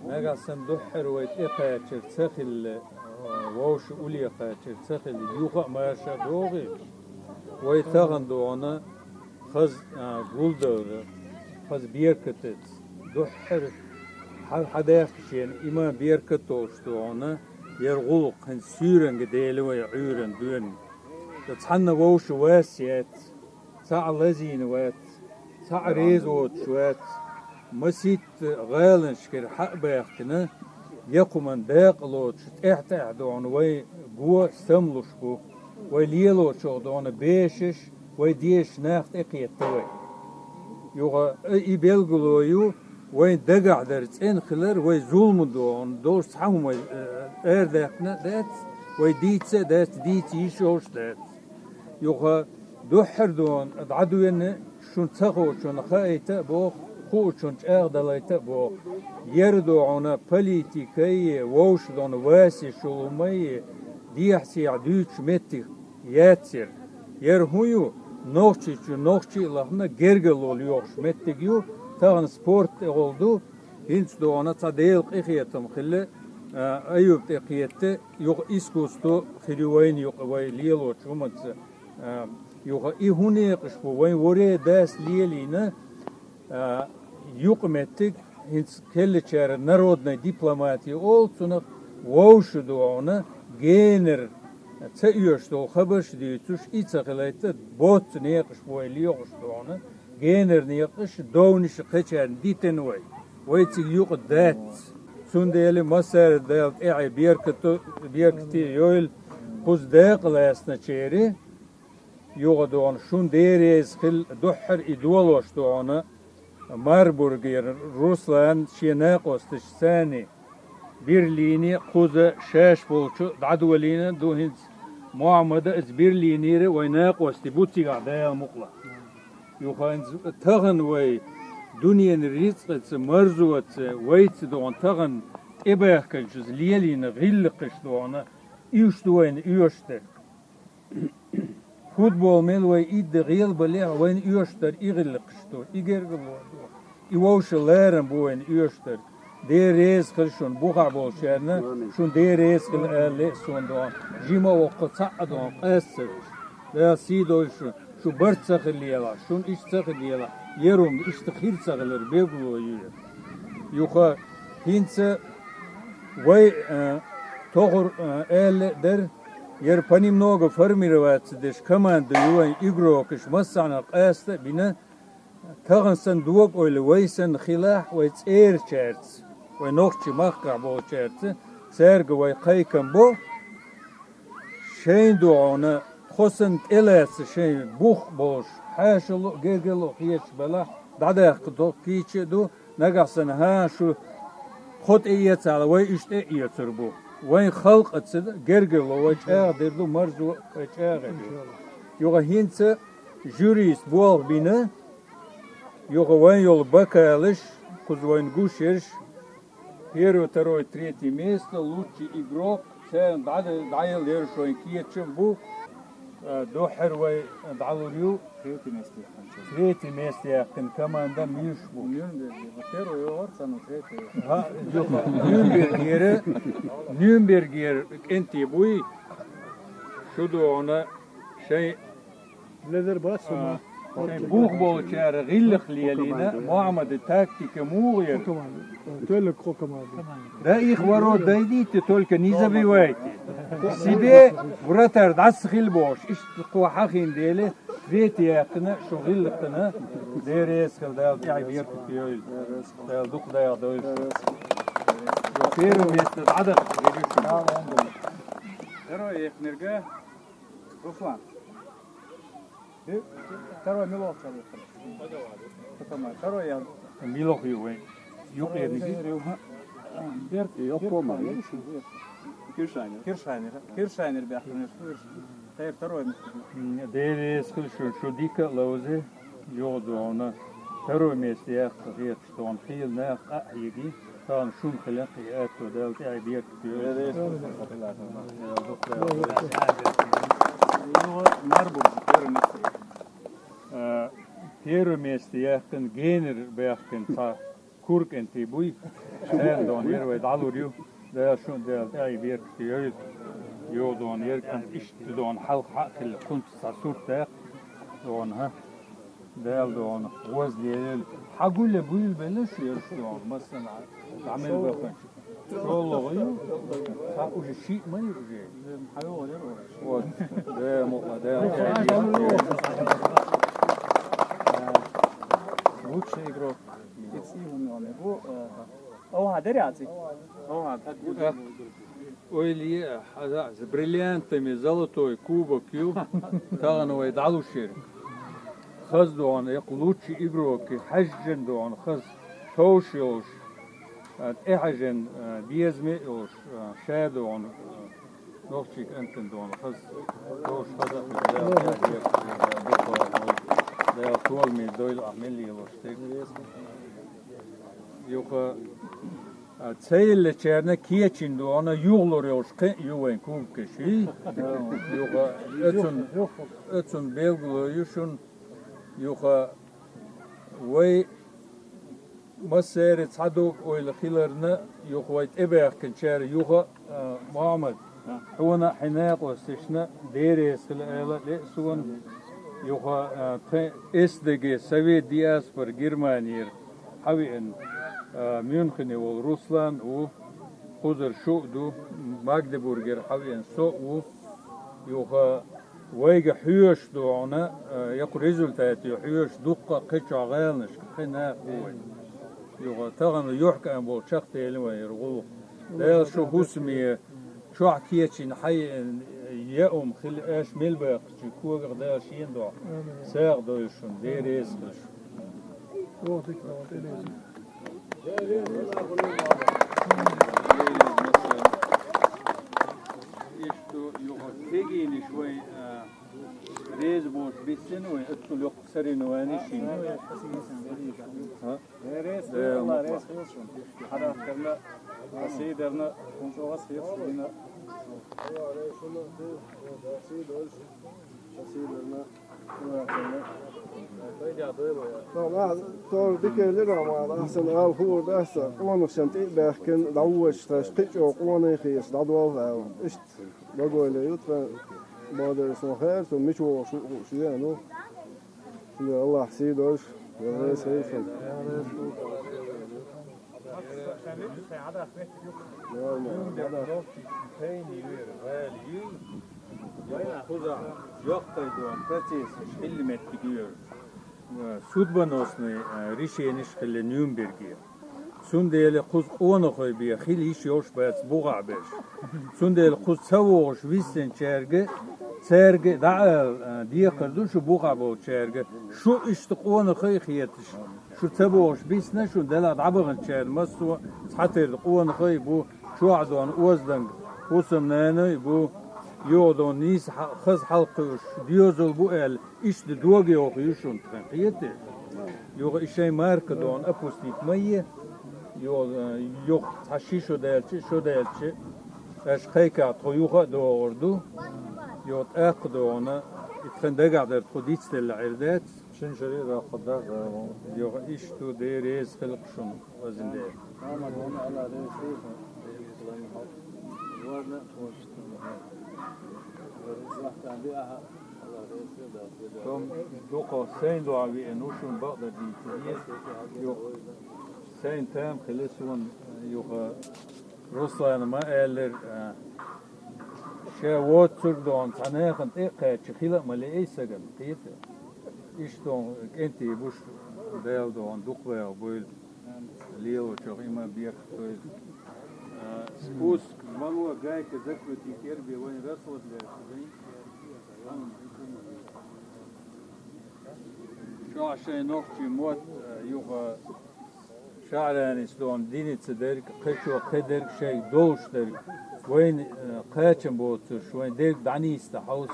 نجا سندحر ويتقى ترتخل ووش أولي ترتخل يوخا ما شدوغي ويتغن دونا خز جولدر خز بيركتت دحر حداك شين إما بيركتوش دونا يرغلق هن سيرن قديل ويعيرن دون تتحنى ووش واسيات ساع لزين وات ساع ريزوت شوات مسيت غالن شكر حق باختنا يقومن داقلوت شت اعدون وي بو سملوش بو وي ليلوت شو دون بيشش وي ديش ناخت اقيت توي يوغا اي بيلغلويو وي دقع درت انخلر وي ظلم دون دوش تحهم وي ارداقنا دات وي ديتسا دات ديتي شوش دات يوغا دوحر دون ادعدوين شون تغو شون خايتا بوخ خوشون اغدلایت با یردوعنا پلیتیکی ووشدون واسی شلومی دیحسی عدوچ متی یاتسر یرهویو نوخچی لحنا گرگل oluyor mettigiyo tağın sport oldu hinç doğana tadel qiyatım xille ayub qiyette yok iskustu xiliwayn yok vay liyelo çumat yok ihuni qışbu vay vore das liyelina يقمتك هنس كل شهر نرودنا دبلوماتي أولتنا ووشدو عنا جينر تأيشتو خبرش ديتوش إتساقليت بوت نيقش بويليوش دوعنا جينر نيقش دونش قشان ديتنوي ويتي يوق دات سنديلي مصر دالت إعي بيركتي يويل قوز داق لاسنا چيري يوغ دوعنا شون ديريز خل دحر إدولوش دوعنا Marburger, Ruslan, Şenakos'ta sani birliğini kuza şaş bolçu dadwalina duhins Muhammed'e iz birliğini oynakos'ta bu tiga da mukla. Yuxans tağın ve dünyanın rizqısı marzuatı veytsi doğan tağın ebahkacız liyelini gilliqiş doğana iştuğun üyüştü. Futbol mel ve idde gıyıl balya ve üyüştür igilliqiştu igergulu. İvavşıların bu en üyüştür. Derez kılşun buğa bol şerine şun derez kıl elle sondan jima o qata'dan qasır. Ya sido şu bartsaqliyala şun iştaqliyala yerum iştaqil sağlar begulu yür. Yuqa hinse ve toğur elle der yer понемногу формироваться деш команда юан игрокиш массана qasta bina تغنسن دوق ولا ويسن خلاح ويتسير شارتس ونوخشي مخقع بو شارتس سارق ويقايكم بو شين دوعونا خسن إلاس شين بوخ بوش حاشلو جيجلو خيش بلا دعداق دو كيتش دو نقصن ها شو خد إيتس على وي إشت إيتر بو وين خلق أتسد جيجلو ويتشاغ ديردو مرزو ويتشاغ يوغا هينس جوريس بوغ بينا يوغا وين يول بكالش кузвайн гушерш первый, второй, третье место, лучший игрок, сен дайел ершой киечем бу дохервай далурю третье место яктын команда миш бу первый орцану третий Nürnberger энти буй шуду она шей ليذر باسما بوخ بوچار غلخ ليالينا معمد تاكتيك موغير تولك كمان да их ворот дойдите только не забивайте себе вратар дасхил бош иш قوحخين ديله تريتي يقنا شو غلقنا ديريس كل دا يعيب يركب يويل دوق دا يعدويل Первое место عدد Второй Эхнерга. Руслан. Второй Милов поехали. Потом второй я. Милох ювей. Юк ерники. Киршайнер бяхтер. Второй место. Дерес şu dika lauze yoğdu ona. Второе место я говорит, что он хил на ахиги. Там шум хилак я то дал я бьет. Первое место я кан генер бяхтен та курк энти буй. Sen don yer ve daluriu. Da şu da ay bir yöl. Yodon yer kan işte don halqa kil kunt sasurta. Don ha. Del don وز ديال حقول له بويل بلاش يرشدون مثلا عمل بخن والله غير حقول الشيء ما يرجع حيوان يروح ده مطلع ده Лучший игрок. Bu Oha Deryazi. Oha Ойли هذا с бриллиантами золотой кубок ю тагановый далушер خز دون يق لوتشي إجروكي حجن دون خز توشيوش إحجن ديزميوش شادون نوشيك أنتن دون خز توش خز ده طول من دويل أعملي وشتك يوخا تسيل لشيرنا كيتشين دون يغلور يوشك يوين كوبكشي يوخا أتون بيلغلو يشون يوخا وي مسيرة صدوق ويلخيلرنا يوخا يتبع كنشار يوخا محمد هونا حناق واستشنا ديريس الآلة لأسون يوخا إسدقي سويت دياسبر جرمانير حوي إن ميونخن وروسلان و خزر شوقدو ماغدبورجر حوي إن سوق يوخا ويجا حيوش دوعنا يقول ريزولتات يحيوش دقة قطع غالنش خنا قوي يوغا تغن يحكى أن بول شخص يلوى يرغو لا شو هسمي شو حكيتشين حي يأم خل اش ملبق شكوغ دا شين دو ساق دوشون ديريس خش تيجي شوي ريز بوش بيسن ويقتل يقصرين وانيشين ها ريس والله ريس خيصون حدا كرنا سيدرنا كنتو غس خيصون طبعا طول ديكيلر ما أحسن قال هو بس قوانو سنتي بحكن دعوش تشقيق وقوانو خيس دعوة إشت بقول لي يطفى بعد اسمه خير ثم مش هو شو يعني الله حسيدوش يا سيفن Судьбоносный решение шхеле Нюрнберге. Сундели куз оны хой бия хил иш yoş бац буга беш. Сундели куз савош висен черге серге да дия кырду şu буга бо черге. Şu işte оны хой хiyetiş. Şu савош бисне şu dela dabıgın çer masu sater оны хой bu şu adon ozdan kusum nene bu yodon nis kız halkı diyozul bu el işte duoge okuyuşun hiyeti. Yok işe marka don apostit maye yok taşı şu delçi eşkayka toyuğa doğurdu yok akdı ona itfende kadar tuditsel irdet şunjeri da kadar yok iştu deriz kılqşun özünde Tom doko sen do abi enuşun bağda değil yok sen tam kılıçın yok Ruslanıma eller şey votur don tanıkın tek çıkıyla mali eysegan tiyet işte enti buş del don dukva boyl Leo çok ima bir Usk, malua gajka zakvati kerbi, vajn raslatljaj, شعشة نوختي موت يوغا شعراني سلوم دينيتس درك قشوا قدرك شيء دوش درك وين قاتم بوتش وين درك دعنيست حوس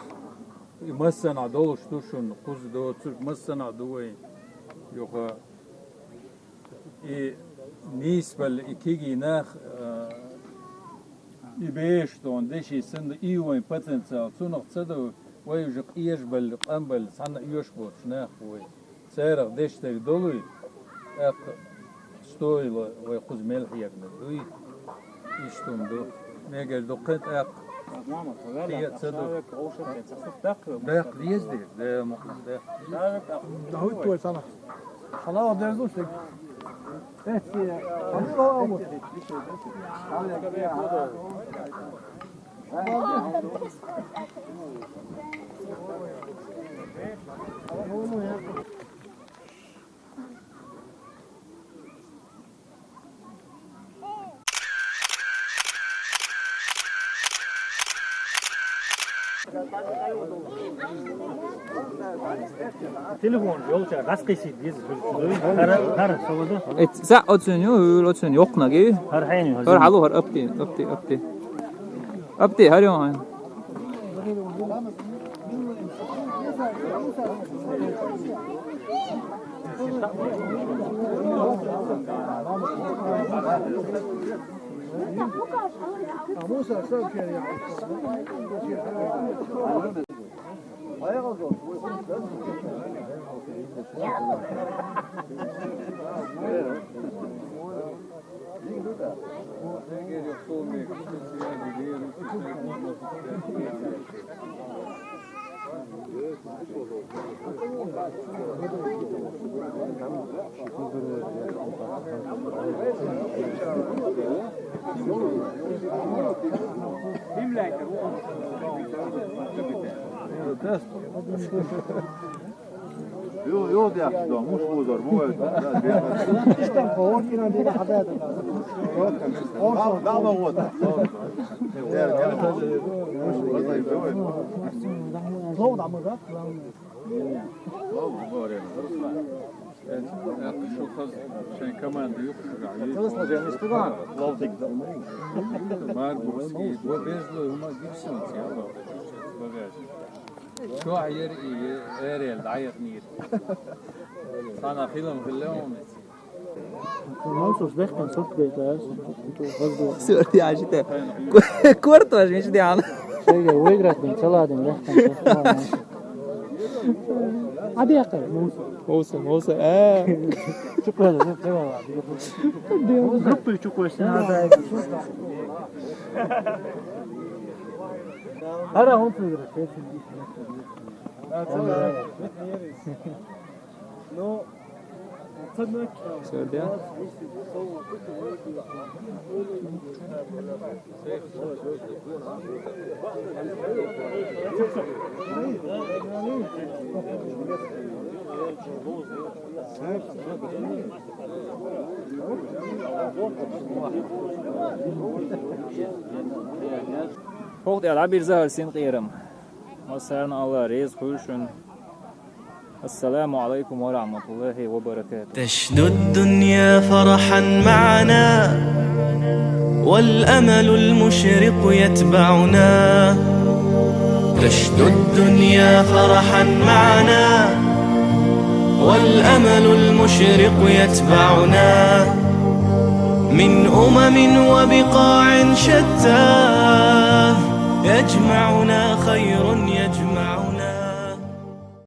مسنا دوش توشن قوز دوتش مسنا دوين يوغا نيسبل إكيجي ناخ يبيشتون دشي سند إيوين باتنسال تونق تصدو ويجق إيجبل قنبل سنة يشبوت شناخ وين سيرق دشتك دولي اق ستويل ويقوز ملح يقنا دوي يشتون دو ميقل دقت اق هي تصدو باق ليزدي ده مقصد ده هو توي سنة خلاص ده زوجتك ايه عمرو أمور Telefon yolcha rasqisi diz. Har so'ldi. Sa otsun yo otsun yok nagi. Har hayni. Har halu har upti. Upti har yo. موسى سوف يعني Yok yaptı, muş bozar, bu öyle. İşte koordinat bir haber. Dağma o da. Zor da mı da? Şu kız şey komanda yok şu. Çalışmayacağım işte var. Var bu eski, bu bezlo huma gitsin ya. شو عير اريال عير نير صنع فيلم في اليوم Nosos dehten sokbeytas. Sörti ajite. Kurto aš viņš diana. Şeyge uygratın saladın dehten. Hadi yakar. Olsa. Çok öyle çok var. Gruppu çok koysun hadi. Ara onu söylüyor. No. Sörti ya. Hoog der bir zahar sin qiyram. Masarna Allah rez khulshun. السلام عليكم ورحمة الله وبركاته. تشدو الدنيا فرحا معنا والأمل المشرق يتبعنا تشدو الدنيا فرحا معنا والأمل المشرق يتبعنا من وبقاع شتى يجمعنا خير يجمعنا